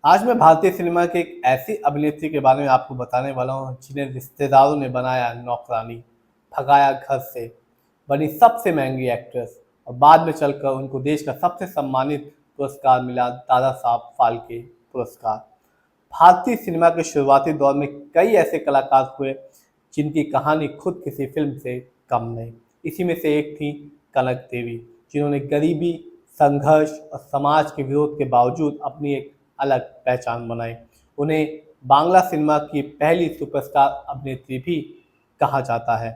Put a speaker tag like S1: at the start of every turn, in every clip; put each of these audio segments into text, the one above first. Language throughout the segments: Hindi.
S1: आज मैं भारतीय सिनेमा की एक ऐसी अभिनेत्री के बारे में आपको बताने वाला हूँ जिन्हें रिश्तेदारों ने बनाया नौकरानी, भगाया घर से, बनी सबसे महंगी एक्ट्रेस और बाद में चलकर उनको देश का सबसे सम्मानित पुरस्कार मिला, दादा साहब फाल्के पुरस्कार। भारतीय सिनेमा के शुरुआती दौर में कई ऐसे कलाकार हुए जिनकी कहानी खुद किसी फिल्म से कम नहीं। इसी में से एक थी कनक देवी, जिन्होंने गरीबी, संघर्ष और समाज के विरोध के बावजूद अपनी एक अलग पहचान बनाई। उन्हें बांग्ला सिनेमा की पहली सुपरस्टार अभिनेत्री भी कहा जाता है।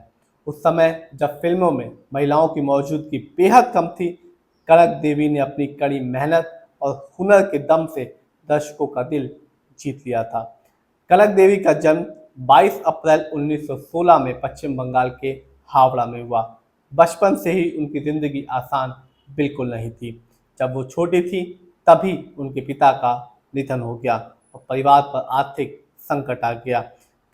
S1: उस समय जब फिल्मों में महिलाओं की मौजूदगी बेहद कम थी, कनक देवी ने अपनी कड़ी मेहनत और हुनर के दम से दर्शकों का दिल जीत लिया था। कनक देवी का जन्म 22 अप्रैल 1916 में पश्चिम बंगाल के हावड़ा में हुआ। बचपन से ही उनकी जिंदगी आसान बिल्कुल नहीं थी। जब वो छोटी थी तभी उनके पिता का निधन हो गया और परिवार पर आर्थिक संकट आ गया।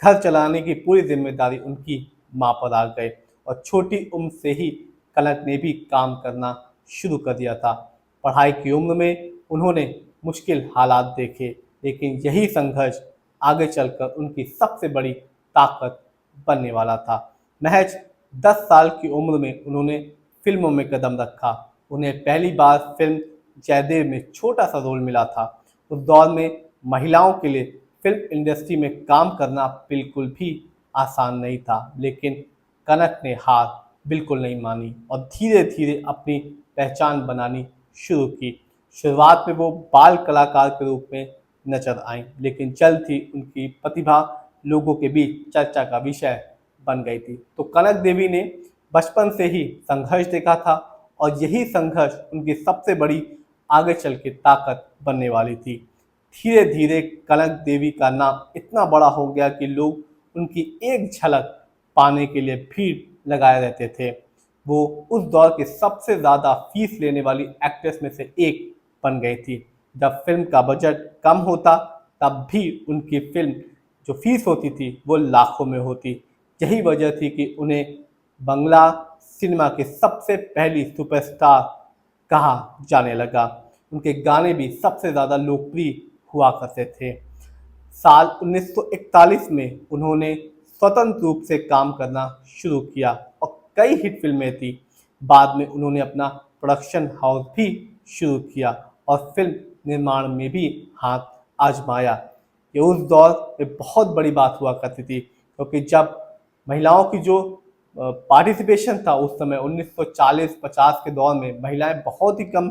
S1: घर चलाने की पूरी जिम्मेदारी उनकी मां पर आ गई और छोटी उम्र से ही कनक ने भी काम करना शुरू कर दिया था। पढ़ाई की उम्र में उन्होंने मुश्किल हालात देखे, लेकिन यही संघर्ष आगे चलकर उनकी सबसे बड़ी ताकत बनने वाला था। महज 10 साल की उम्र में उन्होंने फिल्मों में कदम रखा। उन्हें पहली बार फिल्म जयदेव में छोटा सा रोल मिला था। उस दौर में महिलाओं के लिए फिल्म इंडस्ट्री में काम करना बिल्कुल भी आसान नहीं था, लेकिन कनक ने हार बिल्कुल नहीं मानी और धीरे धीरे अपनी पहचान बनानी शुरू की। शुरुआत में वो बाल कलाकार के रूप में नजर आईं, लेकिन जल्द ही उनकी प्रतिभा लोगों के बीच चर्चा का विषय बन गई थी। तो कनक देवी ने बचपन से ही संघर्ष देखा था और यही संघर्ष उनकी सबसे बड़ी आगे चल के ताकत बनने वाली थी। धीरे धीरे कनक देवी का नाम इतना बड़ा हो गया कि लोग उनकी एक झलक पाने के लिए भीड़ लगाए रहते थे। वो उस दौर की सबसे ज़्यादा फीस लेने वाली एक्ट्रेस में से एक बन गई थी। जब फिल्म का बजट कम होता तब भी उनकी फिल्म जो फीस होती थी वो लाखों में होती। यही वजह थी कि उन्हें बंगला सिनेमा की सबसे पहली सुपरस्टार कहा जाने लगा। उनके गाने भी सबसे ज़्यादा लोकप्रिय हुआ करते थे। साल 1941 में उन्होंने स्वतंत्र रूप से काम करना शुरू किया और कई हिट फिल्में थी। बाद में उन्होंने अपना प्रोडक्शन हाउस भी शुरू किया और फिल्म निर्माण में भी हाथ आजमाया। ये उस दौर में बहुत बड़ी बात हुआ करती थी, क्योंकि जब महिलाओं की जो पार्टिसिपेशन था उस समय 1940-50 के दौर में महिलाएं बहुत ही कम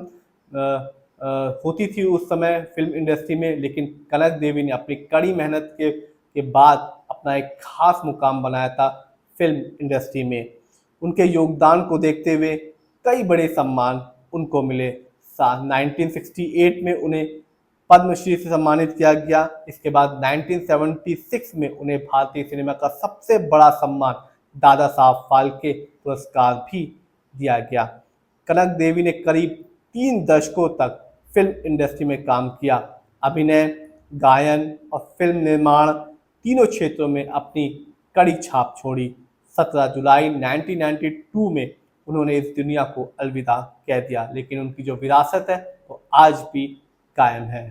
S1: होती थी उस समय फिल्म इंडस्ट्री में, लेकिन कनक देवी ने अपनी कड़ी मेहनत के बाद अपना एक खास मुकाम बनाया था फिल्म इंडस्ट्री में। उनके योगदान को देखते हुए कई बड़े सम्मान उनको मिले। 1968 में उन्हें पद्मश्री से सम्मानित किया गया। इसके बाद 1976 में उन्हें भारतीय सिनेमा का सबसे बड़ा सम्मान दादा साहब फाल्के पुरस्कार भी दिया गया। कनक देवी ने करीब 3 दशकों तक फिल्म इंडस्ट्री में काम किया। अभिनय, गायन और फिल्म निर्माण तीनों क्षेत्रों में अपनी कड़ी छाप छोड़ी। 17 जुलाई 1992 में उन्होंने इस दुनिया को अलविदा कह दिया, लेकिन उनकी जो विरासत है वो आज भी कायम है।